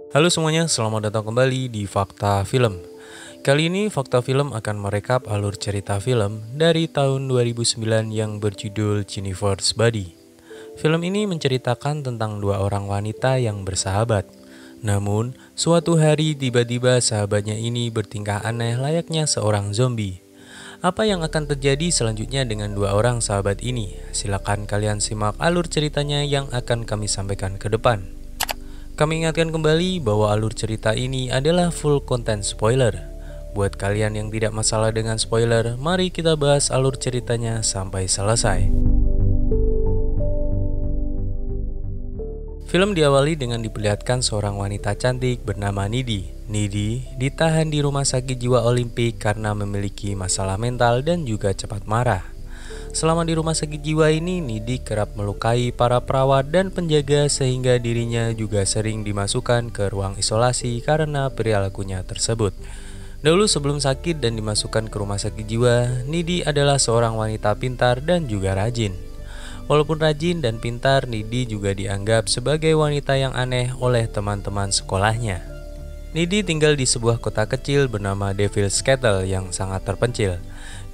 Halo semuanya, selamat datang kembali di Fakta Film. Kali ini Fakta Film akan merekap alur cerita film dari tahun 2009 yang berjudul Jennifer's Body. Film ini menceritakan tentang dua orang wanita yang bersahabat. Namun, suatu hari tiba-tiba sahabatnya ini bertingkah aneh layaknya seorang zombie. Apa yang akan terjadi selanjutnya dengan dua orang sahabat ini? Silakan kalian simak alur ceritanya yang akan kami sampaikan ke depan. Kami ingatkan kembali bahwa alur cerita ini adalah full content spoiler. Buat kalian yang tidak masalah dengan spoiler, mari kita bahas alur ceritanya sampai selesai. Film diawali dengan diperlihatkan seorang wanita cantik bernama Nidi. Nidi ditahan di rumah sakit jiwa Olimpik karena memiliki masalah mental dan juga cepat marah. Selama di rumah sakit jiwa ini, Nidi kerap melukai para perawat dan penjaga sehingga dirinya juga sering dimasukkan ke ruang isolasi karena perilakunya tersebut. Dahulu sebelum sakit dan dimasukkan ke rumah sakit jiwa, Nidi adalah seorang wanita pintar dan juga rajin. Walaupun rajin dan pintar, Nidi juga dianggap sebagai wanita yang aneh oleh teman-teman sekolahnya. Nidi tinggal di sebuah kota kecil bernama Devil's Kettle yang sangat terpencil.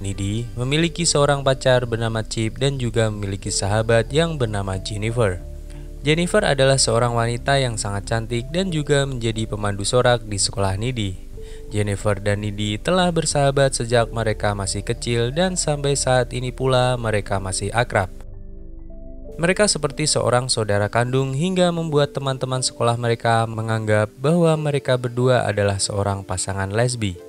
Nidi memiliki seorang pacar bernama Chip dan juga memiliki sahabat yang bernama Jennifer. Jennifer adalah seorang wanita yang sangat cantik dan juga menjadi pemandu sorak di sekolah Nidi. Jennifer dan Nidi telah bersahabat sejak mereka masih kecil dan sampai saat ini pula mereka masih akrab. Mereka seperti seorang saudara kandung hingga membuat teman-teman sekolah mereka menganggap bahwa mereka berdua adalah seorang pasangan lesbi.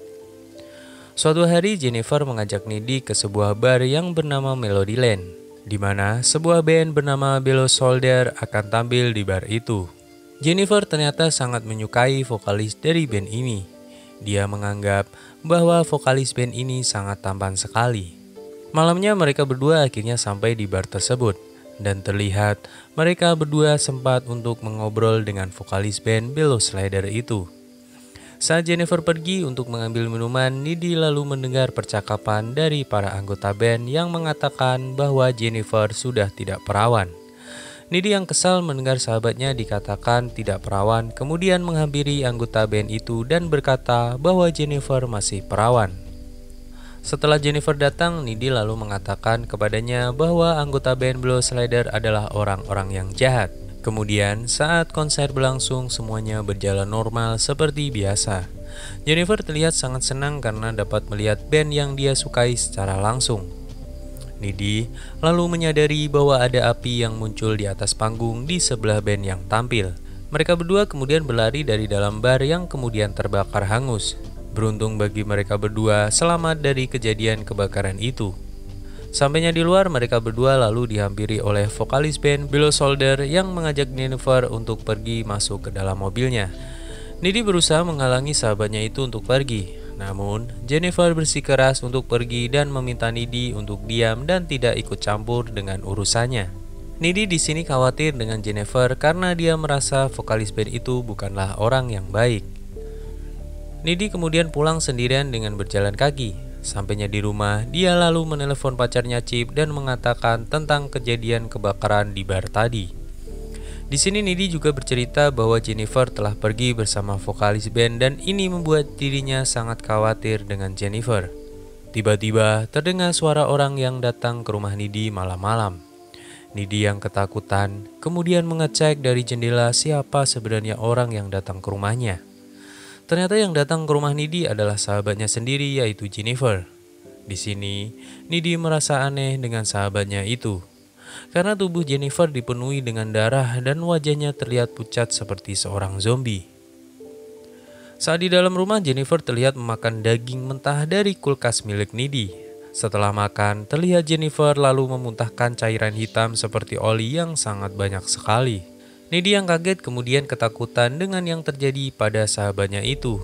Suatu hari Jennifer mengajak Nidi ke sebuah bar yang bernama Melodyland, di mana sebuah band bernama Below Soldier akan tampil di bar itu. Jennifer ternyata sangat menyukai vokalis dari band ini. Dia menganggap bahwa vokalis band ini sangat tampan sekali. Malamnya mereka berdua akhirnya sampai di bar tersebut, dan terlihat mereka berdua sempat untuk mengobrol dengan vokalis band Below Soldier itu. Saat Jennifer pergi untuk mengambil minuman, Nidi lalu mendengar percakapan dari para anggota band yang mengatakan bahwa Jennifer sudah tidak perawan. Nidi yang kesal mendengar sahabatnya dikatakan tidak perawan, kemudian menghampiri anggota band itu dan berkata bahwa Jennifer masih perawan. Setelah Jennifer datang, Nidi lalu mengatakan kepadanya bahwa anggota band Below Soldier adalah orang-orang yang jahat. Kemudian saat konser berlangsung semuanya berjalan normal seperti biasa. Jennifer terlihat sangat senang karena dapat melihat band yang dia sukai secara langsung. Nidi lalu menyadari bahwa ada api yang muncul di atas panggung di sebelah band yang tampil. Mereka berdua kemudian berlari dari dalam bar yang kemudian terbakar hangus. Beruntung bagi mereka berdua selamat dari kejadian kebakaran itu. Sampainya di luar, mereka berdua lalu dihampiri oleh vokalis band Below Soldier yang mengajak Jennifer untuk pergi masuk ke dalam mobilnya. Nidi berusaha menghalangi sahabatnya itu untuk pergi. Namun, Jennifer bersikeras untuk pergi dan meminta Nidi untuk diam dan tidak ikut campur dengan urusannya. Nidi di sini khawatir dengan Jennifer karena dia merasa vokalis band itu bukanlah orang yang baik. Nidi kemudian pulang sendirian dengan berjalan kaki. Sampainya di rumah, dia lalu menelepon pacarnya Chip dan mengatakan tentang kejadian kebakaran di bar tadi. Di sini Nidi juga bercerita bahwa Jennifer telah pergi bersama vokalis band dan ini membuat dirinya sangat khawatir dengan Jennifer. Tiba-tiba terdengar suara orang yang datang ke rumah Nidi malam-malam. Nidi yang ketakutan kemudian mengecek dari jendela siapa sebenarnya orang yang datang ke rumahnya. Ternyata yang datang ke rumah Nidi adalah sahabatnya sendiri, yaitu Jennifer. Di sini, Nidi merasa aneh dengan sahabatnya itu. Karena tubuh Jennifer dipenuhi dengan darah dan wajahnya terlihat pucat seperti seorang zombie. Saat di dalam rumah, Jennifer terlihat memakan daging mentah dari kulkas milik Nidi. Setelah makan, terlihat Jennifer lalu memuntahkan cairan hitam seperti oli yang sangat banyak sekali. Nidi yang kaget kemudian ketakutan dengan yang terjadi pada sahabatnya itu.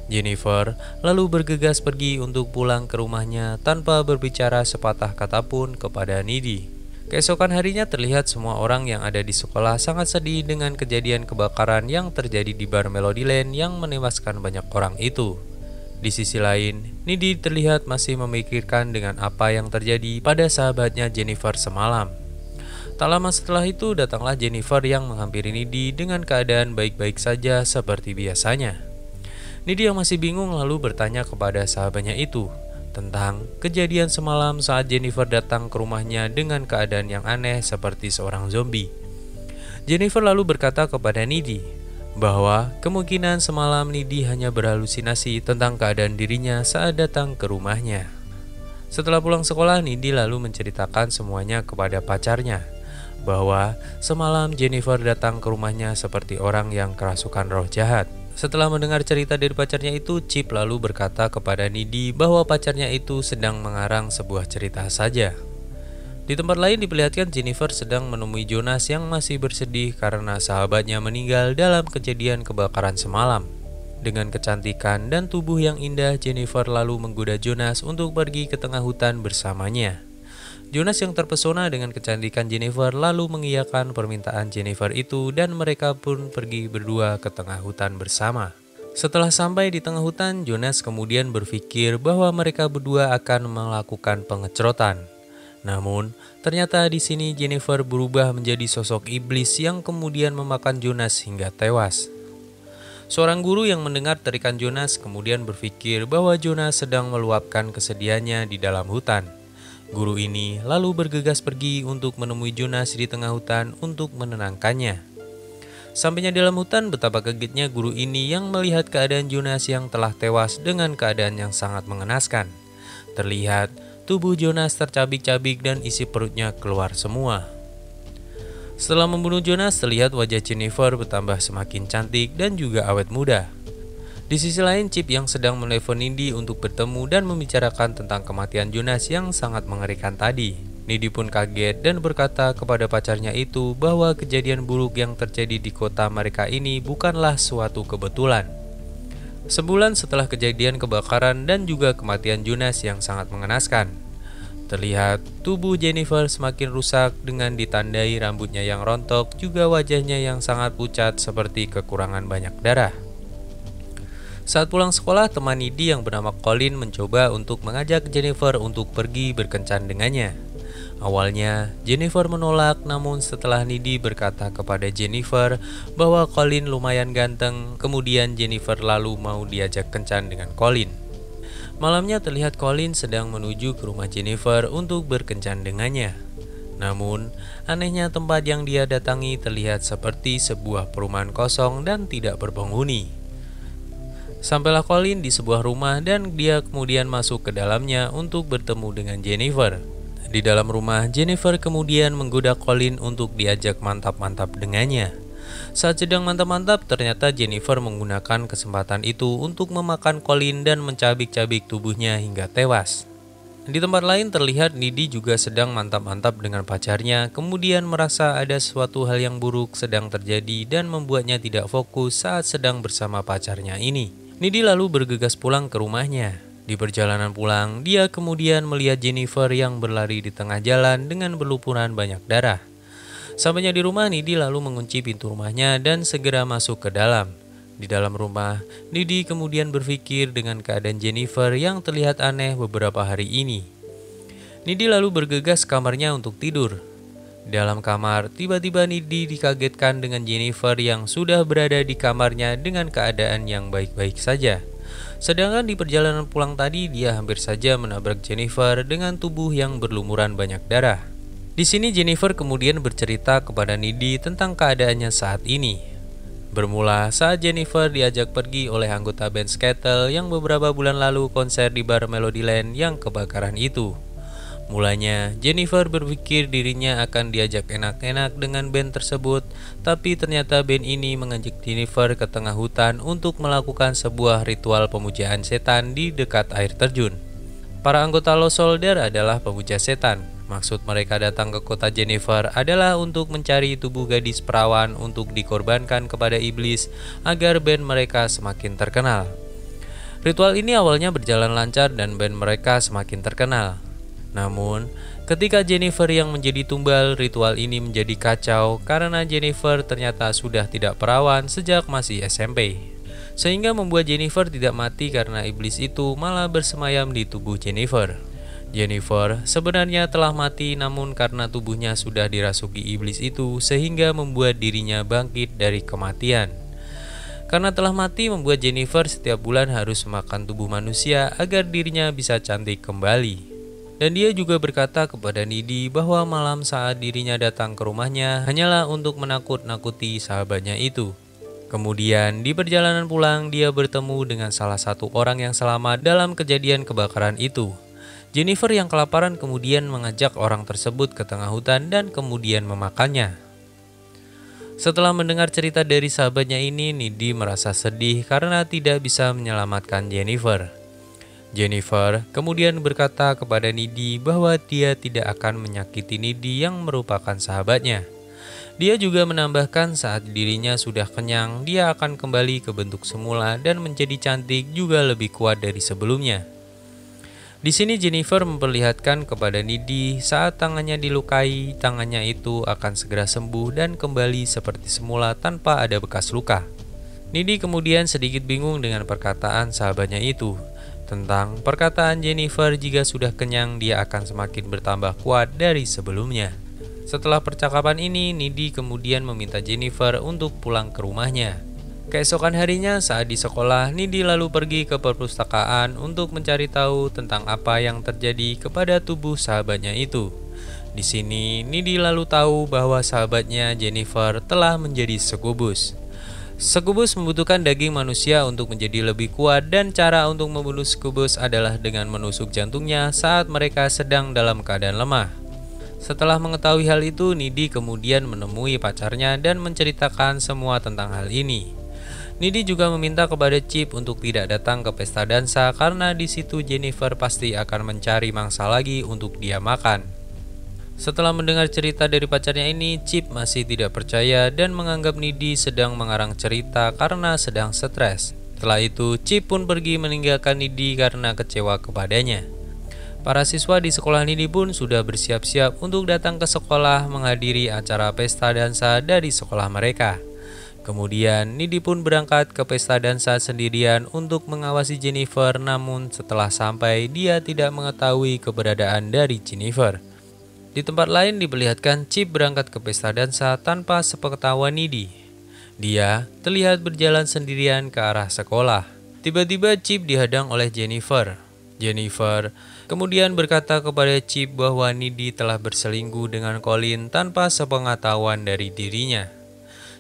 Jennifer lalu bergegas pergi untuk pulang ke rumahnya tanpa berbicara sepatah kata pun kepada Nidi. Keesokan harinya terlihat semua orang yang ada di sekolah sangat sedih dengan kejadian kebakaran yang terjadi di bar Melodyland yang menewaskan banyak orang itu. Di sisi lain, Nidi terlihat masih memikirkan dengan apa yang terjadi pada sahabatnya Jennifer semalam. Tak lama setelah itu datanglah Jennifer yang menghampiri Nidi dengan keadaan baik-baik saja seperti biasanya. Nidi yang masih bingung lalu bertanya kepada sahabatnya itu tentang kejadian semalam saat Jennifer datang ke rumahnya dengan keadaan yang aneh seperti seorang zombie. Jennifer lalu berkata kepada Nidi bahwa kemungkinan semalam Nidi hanya berhalusinasi tentang keadaan dirinya saat datang ke rumahnya. Setelah pulang sekolah, Nidi lalu menceritakan semuanya kepada pacarnya, bahwa semalam Jennifer datang ke rumahnya seperti orang yang kerasukan roh jahat. Setelah mendengar cerita dari pacarnya itu, Chip lalu berkata kepada Nidi bahwa pacarnya itu sedang mengarang sebuah cerita saja. Di tempat lain diperlihatkan Jennifer sedang menemui Jonas yang masih bersedih karena sahabatnya meninggal dalam kejadian kebakaran semalam. Dengan kecantikan dan tubuh yang indah, Jennifer lalu menggoda Jonas untuk pergi ke tengah hutan bersamanya. Jonas yang terpesona dengan kecantikan Jennifer lalu mengiyakan permintaan Jennifer itu dan mereka pun pergi berdua ke tengah hutan bersama. Setelah sampai di tengah hutan, Jonas kemudian berpikir bahwa mereka berdua akan melakukan pengecerotan. Namun, ternyata di sini Jennifer berubah menjadi sosok iblis yang kemudian memakan Jonas hingga tewas. Seorang guru yang mendengar terikan Jonas kemudian berpikir bahwa Jonas sedang meluapkan kesedihannya di dalam hutan. Guru ini lalu bergegas pergi untuk menemui Jonas di tengah hutan untuk menenangkannya. Sampainya di dalam hutan, betapa kagetnya guru ini yang melihat keadaan Jonas yang telah tewas dengan keadaan yang sangat mengenaskan. Terlihat tubuh Jonas tercabik-cabik dan isi perutnya keluar semua. Setelah membunuh Jonas, terlihat wajah Jennifer bertambah semakin cantik dan juga awet muda. Di sisi lain, Chip yang sedang menelepon Nidi untuk bertemu dan membicarakan tentang kematian Jonas yang sangat mengerikan tadi. Nidi pun kaget dan berkata kepada pacarnya itu bahwa kejadian buruk yang terjadi di kota mereka ini bukanlah suatu kebetulan. Sebulan setelah kejadian kebakaran dan juga kematian Jonas yang sangat mengenaskan, terlihat tubuh Jennifer semakin rusak dengan ditandai rambutnya yang rontok, juga wajahnya yang sangat pucat seperti kekurangan banyak darah. Saat pulang sekolah, teman Nidi yang bernama Colin mencoba untuk mengajak Jennifer untuk pergi berkencan dengannya. Awalnya, Jennifer menolak, namun setelah Nidi berkata kepada Jennifer bahwa Colin lumayan ganteng, kemudian Jennifer lalu mau diajak kencan dengan Colin. Malamnya terlihat Colin sedang menuju ke rumah Jennifer untuk berkencan dengannya. Namun, anehnya tempat yang dia datangi terlihat seperti sebuah perumahan kosong dan tidak berpenghuni. Sampailah Colin di sebuah rumah dan dia kemudian masuk ke dalamnya untuk bertemu dengan Jennifer. Di dalam rumah, Jennifer kemudian menggoda Colin untuk diajak mantap-mantap dengannya. Saat sedang mantap-mantap, ternyata Jennifer menggunakan kesempatan itu untuk memakan Colin dan mencabik-cabik tubuhnya hingga tewas. Di tempat lain terlihat Nidi juga sedang mantap-mantap dengan pacarnya, kemudian merasa ada suatu hal yang buruk sedang terjadi dan membuatnya tidak fokus saat sedang bersama pacarnya ini. Nidi lalu bergegas pulang ke rumahnya. Di perjalanan pulang, dia kemudian melihat Jennifer yang berlari di tengah jalan dengan berlumuran banyak darah. Sampainya di rumah, Nidi lalu mengunci pintu rumahnya dan segera masuk ke dalam. Di dalam rumah, Nidi kemudian berpikir dengan keadaan Jennifer yang terlihat aneh beberapa hari ini. Nidi lalu bergegas ke kamarnya untuk tidur. Di dalam kamar, tiba-tiba Nidi dikagetkan dengan Jennifer yang sudah berada di kamarnya dengan keadaan yang baik-baik saja. Sedangkan di perjalanan pulang tadi, dia hampir saja menabrak Jennifer dengan tubuh yang berlumuran banyak darah. Di sini Jennifer kemudian bercerita kepada Nidi tentang keadaannya saat ini. Bermula saat Jennifer diajak pergi oleh anggota band Skattle yang beberapa bulan lalu konser di bar Melodyland yang kebakaran itu. Mulanya, Jennifer berpikir dirinya akan diajak enak-enak dengan band tersebut, tapi ternyata band ini mengajak Jennifer ke tengah hutan untuk melakukan sebuah ritual pemujaan setan di dekat air terjun. Para anggota Lost Soldier adalah pemuja setan. Maksud mereka datang ke kota Jennifer adalah untuk mencari tubuh gadis perawan untuk dikorbankan kepada iblis agar band mereka semakin terkenal. Ritual ini awalnya berjalan lancar dan band mereka semakin terkenal. Namun, ketika Jennifer yang menjadi tumbal, ritual ini menjadi kacau karena Jennifer ternyata sudah tidak perawan sejak masih SMP. Sehingga membuat Jennifer tidak mati karena iblis itu malah bersemayam di tubuh Jennifer. Jennifer sebenarnya telah mati, namun karena tubuhnya sudah dirasuki iblis itu sehingga membuat dirinya bangkit dari kematian. Karena telah mati membuat Jennifer setiap bulan harus makan tubuh manusia agar dirinya bisa cantik kembali. Dan dia juga berkata kepada Needy bahwa malam saat dirinya datang ke rumahnya hanyalah untuk menakut-nakuti sahabatnya itu. Kemudian di perjalanan pulang dia bertemu dengan salah satu orang yang selamat dalam kejadian kebakaran itu. Jennifer yang kelaparan kemudian mengajak orang tersebut ke tengah hutan dan kemudian memakannya. Setelah mendengar cerita dari sahabatnya ini, Needy merasa sedih karena tidak bisa menyelamatkan Jennifer. Jennifer kemudian berkata kepada Needy bahwa dia tidak akan menyakiti Needy yang merupakan sahabatnya. Dia juga menambahkan saat dirinya sudah kenyang, dia akan kembali ke bentuk semula dan menjadi cantik juga lebih kuat dari sebelumnya. Di sini Jennifer memperlihatkan kepada Needy saat tangannya dilukai, tangannya itu akan segera sembuh dan kembali seperti semula tanpa ada bekas luka. Needy kemudian sedikit bingung dengan perkataan sahabatnya itu. Tentang perkataan Jennifer jika sudah kenyang dia akan semakin bertambah kuat dari sebelumnya. Setelah percakapan ini, Needy kemudian meminta Jennifer untuk pulang ke rumahnya. Keesokan harinya saat di sekolah, Needy lalu pergi ke perpustakaan untuk mencari tahu tentang apa yang terjadi kepada tubuh sahabatnya itu. Di sini, Needy lalu tahu bahwa sahabatnya Jennifer telah menjadi sekubus. Sekubus membutuhkan daging manusia untuk menjadi lebih kuat dan cara untuk membunuh sekubus adalah dengan menusuk jantungnya saat mereka sedang dalam keadaan lemah. Setelah mengetahui hal itu, Needy kemudian menemui pacarnya dan menceritakan semua tentang hal ini. Needy juga meminta kepada Chip untuk tidak datang ke pesta dansa karena di situ Jennifer pasti akan mencari mangsa lagi untuk dia makan. Setelah mendengar cerita dari pacarnya ini, Chip masih tidak percaya dan menganggap Needy sedang mengarang cerita karena sedang stres. Setelah itu, Chip pun pergi meninggalkan Needy karena kecewa kepadanya. Para siswa di sekolah Needy pun sudah bersiap-siap untuk datang ke sekolah menghadiri acara pesta dansa dari sekolah mereka. Kemudian Needy pun berangkat ke pesta dansa sendirian untuk mengawasi Jennifer, namun setelah sampai dia tidak mengetahui keberadaan dari Jennifer. Di tempat lain diperlihatkan Chip berangkat ke pesta dansa tanpa sepengetahuan Needy. Dia terlihat berjalan sendirian ke arah sekolah. Tiba-tiba Chip dihadang oleh Jennifer. Jennifer kemudian berkata kepada Chip bahwa Needy telah berselingkuh dengan Colin tanpa sepengetahuan dari dirinya.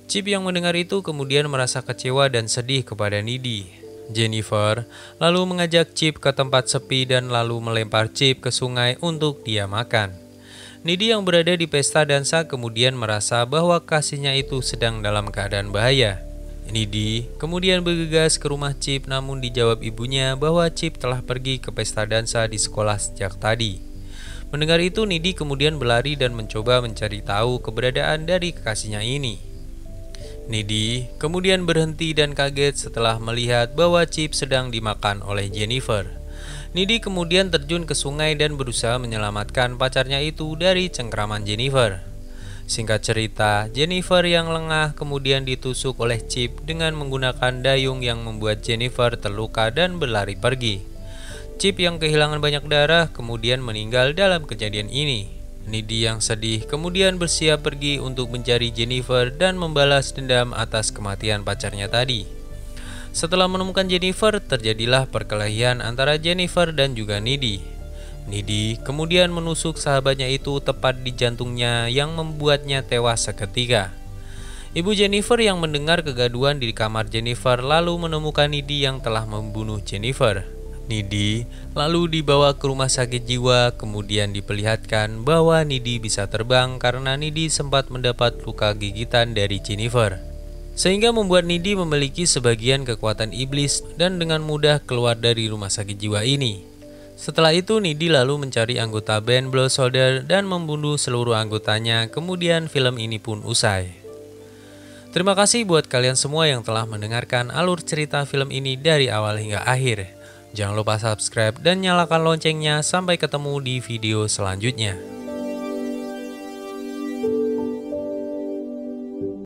Chip yang mendengar itu kemudian merasa kecewa dan sedih kepada Needy. Jennifer lalu mengajak Chip ke tempat sepi dan lalu melempar Chip ke sungai untuk dia makan. Needy yang berada di pesta dansa kemudian merasa bahwa kasihnya itu sedang dalam keadaan bahaya. Needy kemudian bergegas ke rumah Chip, namun dijawab ibunya bahwa Chip telah pergi ke pesta dansa di sekolah sejak tadi. Mendengar itu, Needy kemudian berlari dan mencoba mencari tahu keberadaan dari kekasihnya ini. Needy kemudian berhenti dan kaget setelah melihat bahwa Chip sedang dimakan oleh Jennifer. Needy kemudian terjun ke sungai dan berusaha menyelamatkan pacarnya itu dari cengkraman Jennifer. Singkat cerita, Jennifer yang lengah kemudian ditusuk oleh Chip dengan menggunakan dayung yang membuat Jennifer terluka dan berlari pergi. Chip yang kehilangan banyak darah kemudian meninggal dalam kejadian ini. Needy yang sedih kemudian bersiap pergi untuk mencari Jennifer dan membalas dendam atas kematian pacarnya tadi. Setelah menemukan Jennifer, terjadilah perkelahian antara Jennifer dan juga Needy. Needy kemudian menusuk sahabatnya itu tepat di jantungnya yang membuatnya tewas seketika. Ibu Jennifer yang mendengar kegaduhan di kamar Jennifer lalu menemukan Needy yang telah membunuh Jennifer. Needy lalu dibawa ke rumah sakit jiwa, kemudian diperlihatkan bahwa Needy bisa terbang karena Needy sempat mendapat luka gigitan dari Jennifer, sehingga membuat Needy memiliki sebagian kekuatan iblis dan dengan mudah keluar dari rumah sakit jiwa ini. Setelah itu Needy lalu mencari anggota band Blood Soldier dan membunuh seluruh anggotanya, kemudian film ini pun usai. Terima kasih buat kalian semua yang telah mendengarkan alur cerita film ini dari awal hingga akhir. Jangan lupa subscribe dan nyalakan loncengnya. Sampai ketemu di video selanjutnya.